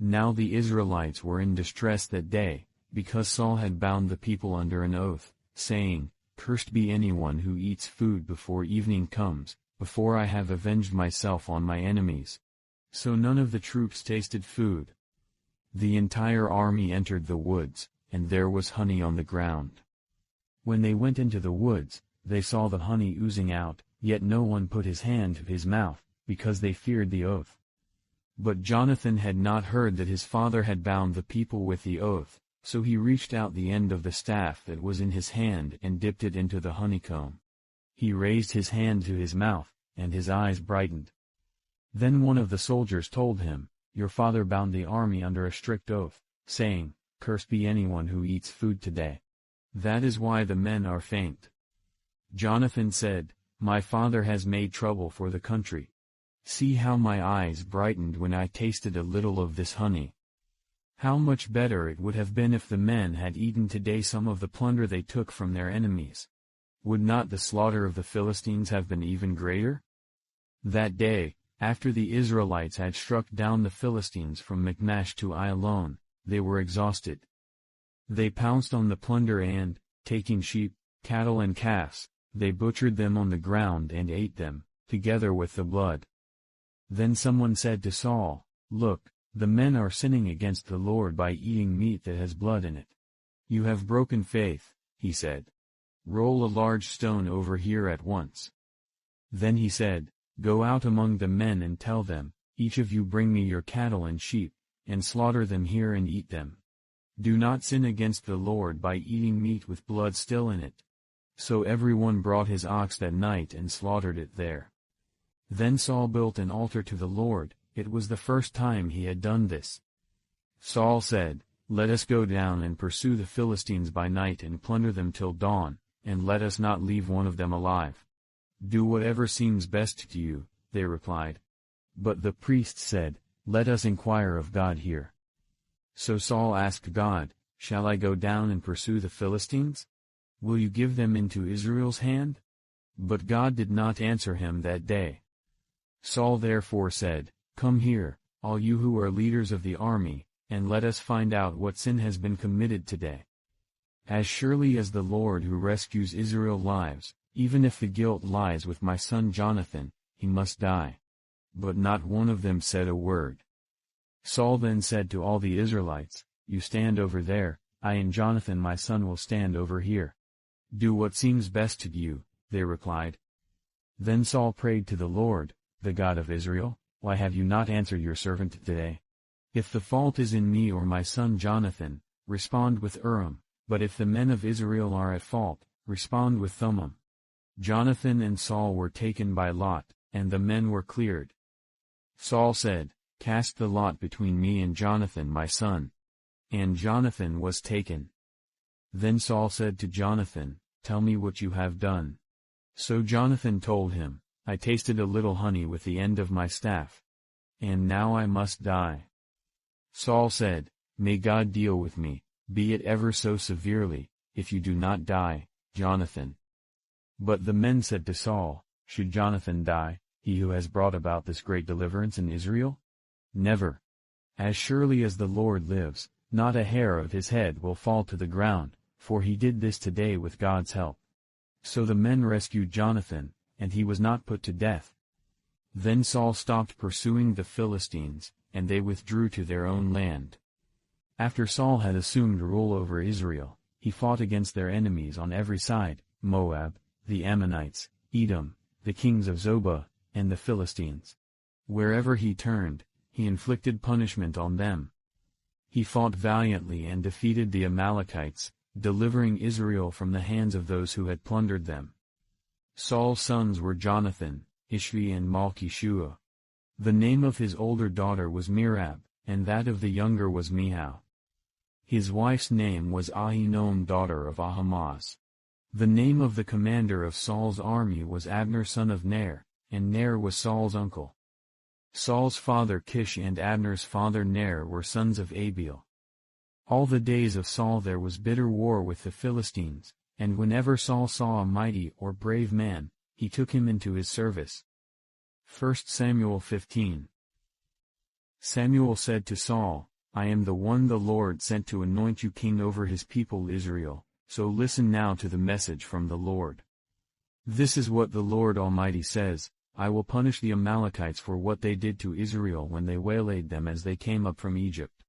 Now the Israelites were in distress that day, because Saul had bound the people under an oath, saying, "Cursed be anyone who eats food before evening comes, before I have avenged myself on my enemies." So none of the troops tasted food. The entire army entered the woods, and there was honey on the ground. When they went into the woods, they saw the honey oozing out, yet no one put his hand to his mouth, because they feared the oath. But Jonathan had not heard that his father had bound the people with the oath, so he reached out the end of the staff that was in his hand and dipped it into the honeycomb. He raised his hand to his mouth, and his eyes brightened. Then one of the soldiers told him, "Your father bound the army under a strict oath, saying, 'Cursed be anyone who eats food today.' That is why the men are faint." Jonathan said, "My father has made trouble for the country. See how my eyes brightened when I tasted a little of this honey. How much better it would have been if the men had eaten today some of the plunder they took from their enemies. Would not the slaughter of the Philistines have been even greater?" That day, after the Israelites had struck down the Philistines from Michmash to Ajalon, they were exhausted. They pounced on the plunder and, taking sheep, cattle and calves, they butchered them on the ground and ate them, together with the blood. Then someone said to Saul, "Look, the men are sinning against the Lord by eating meat that has blood in it." "You have broken faith," he said. "Roll a large stone over here at once." Then he said, "Go out among the men and tell them, 'Each of you bring me your cattle and sheep, and slaughter them here and eat them. Do not sin against the Lord by eating meat with blood still in it.'" So everyone brought his ox that night and slaughtered it there. Then Saul built an altar to the Lord. It was the first time he had done this. Saul said, "Let us go down and pursue the Philistines by night and plunder them till dawn, and let us not leave one of them alive." "Do whatever seems best to you," they replied. But the priests said, "Let us inquire of God here." So Saul asked God, "Shall I go down and pursue the Philistines? Will you give them into Israel's hand?" But God did not answer him that day. Saul therefore said, "Come here, all you who are leaders of the army, and let us find out what sin has been committed today. As surely as the Lord who rescues Israel lives, even if the guilt lies with my son Jonathan, he must die." But not one of them said a word. Saul then said to all the Israelites, "You stand over there, I and Jonathan my son will stand over here." "Do what seems best to you," they replied. Then Saul prayed to the Lord, the God of Israel, "Why have you not answered your servant today? If the fault is in me or my son Jonathan, respond with Urim, but if the men of Israel are at fault, respond with Thummim." Jonathan and Saul were taken by lot, and the men were cleared. Saul said, "Cast the lot between me and Jonathan my son." And Jonathan was taken. Then Saul said to Jonathan, "Tell me what you have done." So Jonathan told him, "I tasted a little honey with the end of my staff. And now I must die." Saul said, "May God deal with me, be it ever so severely, if you do not die, Jonathan." But the men said to Saul, "Should Jonathan die, he who has brought about this great deliverance in Israel? Never. As surely as the Lord lives, not a hair of his head will fall to the ground, for he did this today with God's help." So the men rescued Jonathan, and he was not put to death. Then Saul stopped pursuing the Philistines, and they withdrew to their own land. After Saul had assumed rule over Israel, he fought against their enemies on every side, Moab, the Ammonites, Edom, the kings of Zobah, and the Philistines. Wherever he turned, he inflicted punishment on them. He fought valiantly and defeated the Amalekites, delivering Israel from the hands of those who had plundered them. Saul's sons were Jonathan, Ishvi and Malchishua. The name of his older daughter was Merab, and that of the younger was Mihal. His wife's name was Ahinoam daughter of Ahimaaz. The name of the commander of Saul's army was Abner son of Ner, and Ner was Saul's uncle. Saul's father Kish and Abner's father Ner were sons of Abiel. All the days of Saul there was bitter war with the Philistines, and whenever Saul saw a mighty or brave man, he took him into his service. 1 Samuel 15. Samuel said to Saul, I am the one the Lord sent to anoint you king over his people Israel, so listen now to the message from the Lord. This is what the Lord Almighty says, I will punish the Amalekites for what they did to Israel when they waylaid them as they came up from Egypt.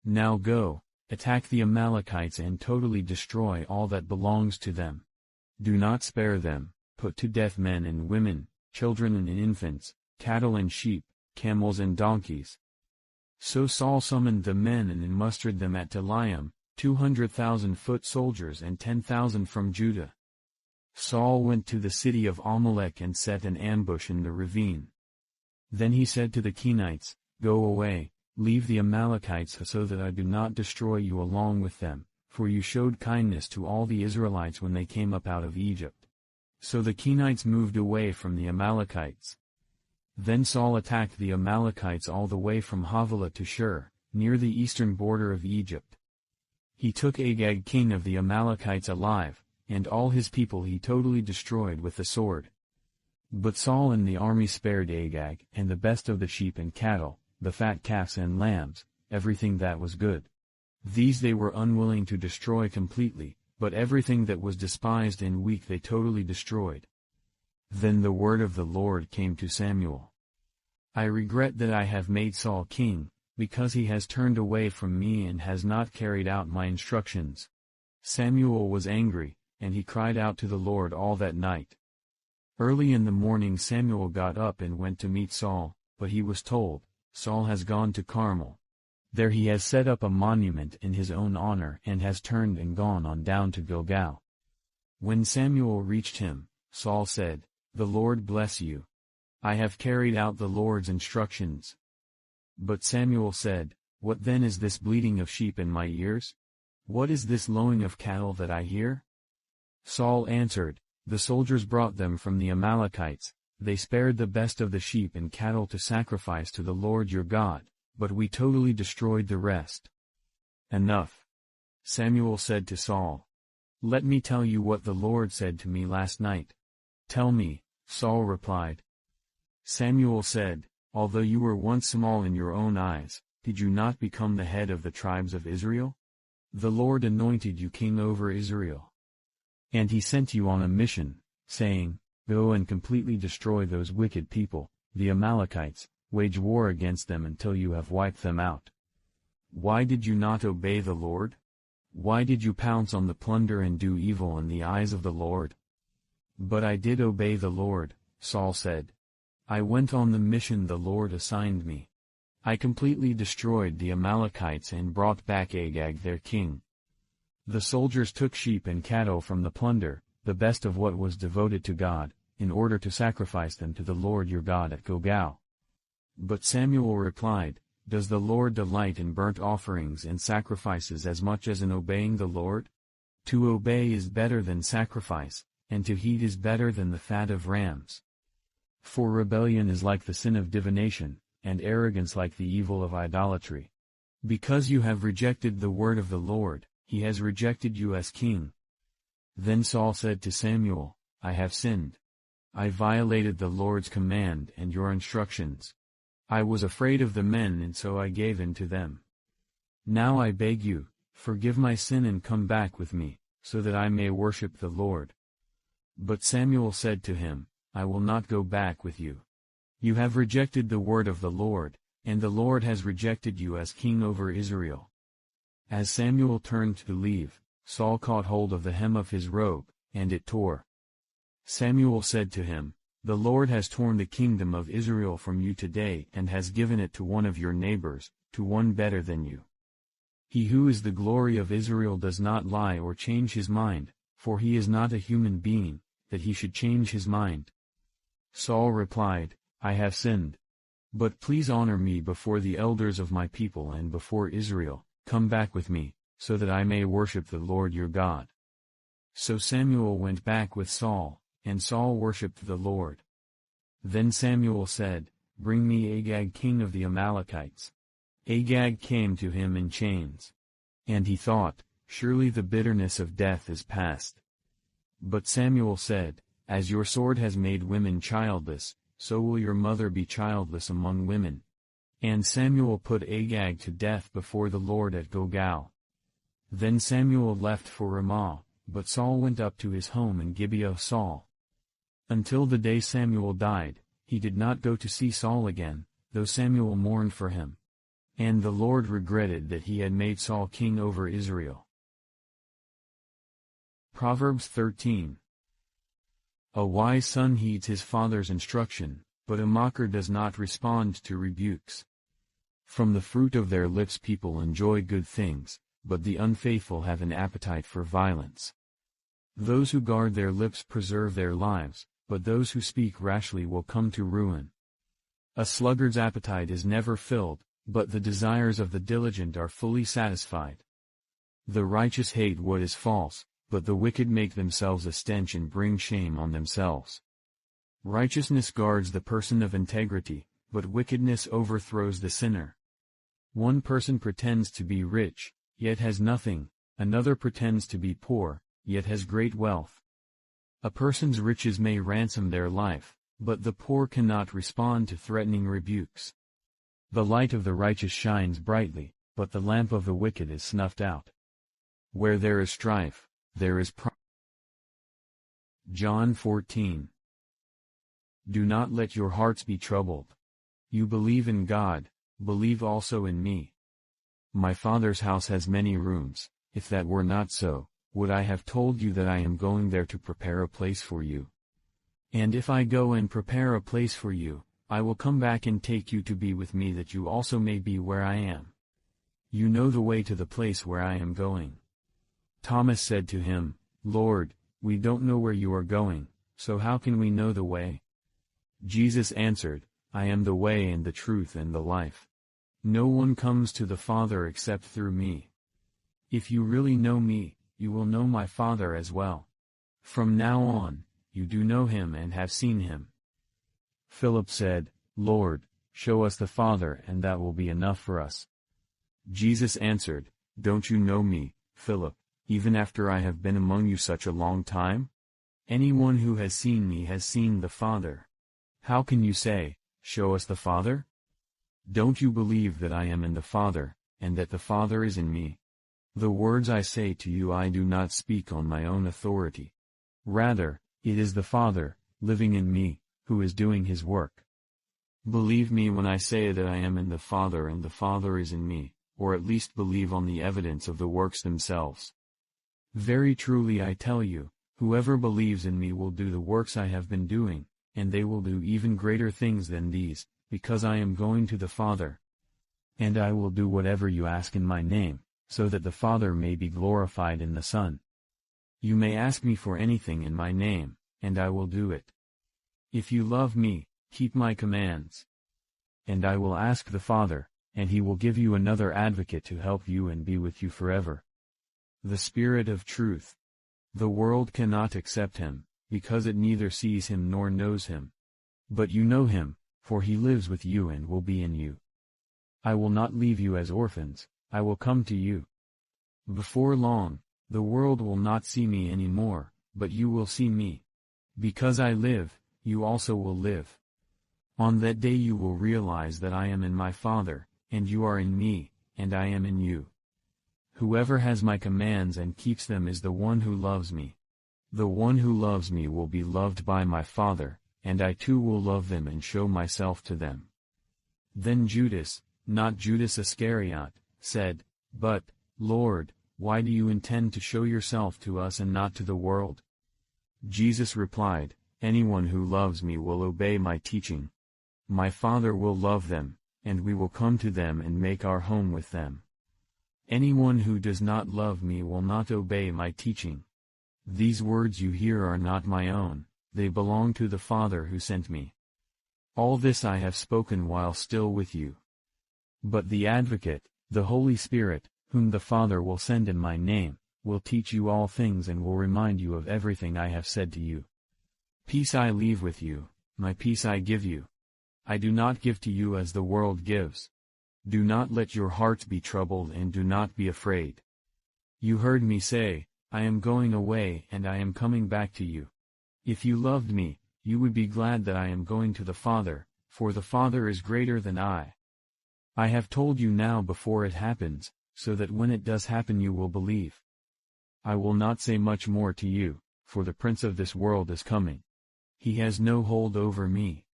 Now go, attack the Amalekites and totally destroy all that belongs to them. Do not spare them, put to death men and women, children and infants, cattle and sheep, camels and donkeys. So Saul summoned the men and mustered them at Telaim, 200,000 foot soldiers and 10,000 from Judah. Saul went to the city of Amalek and set an ambush in the ravine. Then he said to the Kenites, Go away, leave the Amalekites so that I do not destroy you along with them, for you showed kindness to all the Israelites when they came up out of Egypt. So the Kenites moved away from the Amalekites. Then Saul attacked the Amalekites all the way from Havilah to Shur, near the eastern border of Egypt. He took Agag king of the Amalekites alive, and all his people he totally destroyed with the sword. But Saul and the army spared Agag and the best of the sheep and cattle, the fat calves and lambs, everything that was good. These they were unwilling to destroy completely, but everything that was despised and weak they totally destroyed. Then the word of the Lord came to Samuel. I regret that I have made Saul king, because he has turned away from me and has not carried out my instructions. Samuel was angry, and he cried out to the Lord all that night. Early in the morning Samuel got up and went to meet Saul, but he was told, Saul has gone to Carmel. There he has set up a monument in his own honor and has turned and gone on down to Gilgal. When Samuel reached him, Saul said, The Lord bless you. I have carried out the Lord's instructions. But Samuel said, What then is this bleating of sheep in my ears? What is this lowing of cattle that I hear? Saul answered, The soldiers brought them from the Amalekites, they spared the best of the sheep and cattle to sacrifice to the Lord your God, but we totally destroyed the rest. Enough. Samuel said to Saul, Let me tell you what the Lord said to me last night. Tell me, Saul replied. Samuel said, Although you were once small in your own eyes, did you not become the head of the tribes of Israel? The Lord anointed you king over Israel. And he sent you on a mission, saying, Go and completely destroy those wicked people, the Amalekites, wage war against them until you have wiped them out. Why did you not obey the Lord? Why did you pounce on the plunder and do evil in the eyes of the Lord? But I did obey the Lord, Saul said. I went on the mission the Lord assigned me. I completely destroyed the Amalekites and brought back Agag their king. The soldiers took sheep and cattle from the plunder, the best of what was devoted to God, in order to sacrifice them to the Lord your God at Gilgal. But Samuel replied, Does the Lord delight in burnt offerings and sacrifices as much as in obeying the Lord? To obey is better than sacrifice, and to heed is better than the fat of rams. For rebellion is like the sin of divination, and arrogance like the evil of idolatry. Because you have rejected the word of the Lord, he has rejected you as king. Then Saul said to Samuel, I have sinned. I violated the Lord's command and your instructions. I was afraid of the men and so I gave in to them. Now I beg you, forgive my sin and come back with me, so that I may worship the Lord. But Samuel said to him, I will not go back with you. You have rejected the word of the Lord, and the Lord has rejected you as king over Israel. As Samuel turned to leave, Saul caught hold of the hem of his robe, and it tore. Samuel said to him, The Lord has torn the kingdom of Israel from you today and has given it to one of your neighbors, to one better than you. He who is the glory of Israel does not lie or change his mind, for he is not a human being, that he should change his mind. Saul replied, I have sinned. But please honor me before the elders of my people and before Israel, come back with me, so that I may worship the Lord your God. So Samuel went back with Saul, and Saul worshipped the Lord. Then Samuel said, Bring me Agag king of the Amalekites. Agag came to him in chains. And he thought, Surely the bitterness of death is past. But Samuel said, As your sword has made women childless, so will your mother be childless among women. And Samuel put Agag to death before the Lord at Gilgal. Then Samuel left for Ramah, but Saul went up to his home in Gibeah of Saul. Until the day Samuel died, he did not go to see Saul again, though Samuel mourned for him. And the Lord regretted that he had made Saul king over Israel. Proverbs 13. A wise son heeds his father's instruction, but a mocker does not respond to rebukes. From the fruit of their lips people enjoy good things, but the unfaithful have an appetite for violence. Those who guard their lips preserve their lives, but those who speak rashly will come to ruin. A sluggard's appetite is never filled, but the desires of the diligent are fully satisfied. The righteous hate what is false, but the wicked make themselves a stench and bring shame on themselves. Righteousness guards the person of integrity, but wickedness overthrows the sinner. One person pretends to be rich, yet has nothing, another pretends to be poor, yet has great wealth. A person's riches may ransom their life, but the poor cannot respond to threatening rebukes. The light of the righteous shines brightly, but the lamp of the wicked is snuffed out. Where there is strife, there is pride. John 14. Do not let your hearts be troubled. You believe in God, believe also in me. My Father's house has many rooms. If that were not so, would I have told you that I am going there to prepare a place for you? And if I go and prepare a place for you, I will come back and take you to be with me that you also may be where I am. You know the way to the place where I am going. Thomas said to him, Lord, we don't know where you are going, so how can we know the way? Jesus answered, I am the way and the truth and the life. No one comes to the Father except through me. If you really know me, you will know my Father as well. From now on, you do know him and have seen him. Philip said, Lord, show us the Father and that will be enough for us. Jesus answered, Don't you know me, Philip, even after I have been among you such a long time? Anyone who has seen me has seen the Father. How can you say, Show us the Father? Don't you believe that I am in the Father, and that the Father is in me? The words I say to you I do not speak on my own authority. Rather, it is the Father, living in me, who is doing his work. Believe me when I say that I am in the Father and the Father is in me, or at least believe on the evidence of the works themselves. Very truly I tell you, whoever believes in me will do the works I have been doing, and they will do even greater things than these, because I am going to the Father. And I will do whatever you ask in my name, so that the Father may be glorified in the Son. You may ask me for anything in my name, and I will do it. If you love me, keep my commands. And I will ask the Father, and he will give you another advocate to help you and be with you forever. The Spirit of truth. The world cannot accept him, because it neither sees him nor knows him. But you know him, for he lives with you and will be in you. I will not leave you as orphans, I will come to you. Before long, the world will not see me any more, but you will see me. Because I live, you also will live. On that day you will realize that I am in my Father, and you are in me, and I am in you. Whoever has my commands and keeps them is the one who loves me. The one who loves me will be loved by my Father, and I too will love them and show myself to them. Then Judas, not Judas Iscariot, said, But, Lord, why do you intend to show yourself to us and not to the world? Jesus replied, Anyone who loves me will obey my teaching. My Father will love them, and we will come to them and make our home with them. Anyone who does not love me will not obey my teaching. These words you hear are not my own, they belong to the Father who sent me. All this I have spoken while still with you. But the Advocate, the Holy Spirit, whom the Father will send in my name, will teach you all things and will remind you of everything I have said to you. Peace I leave with you, my peace I give you. I do not give to you as the world gives. Do not let your hearts be troubled and do not be afraid. You heard me say, I am going away and I am coming back to you. If you loved me, you would be glad that I am going to the Father, for the Father is greater than I. I have told you now before it happens, so that when it does happen you will believe. I will not say much more to you, for the prince of this world is coming. He has no hold over me.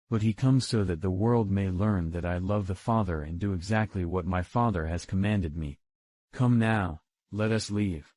But he comes so that the world may learn that I love the Father and do exactly what my Father has commanded me. Come now, let us leave.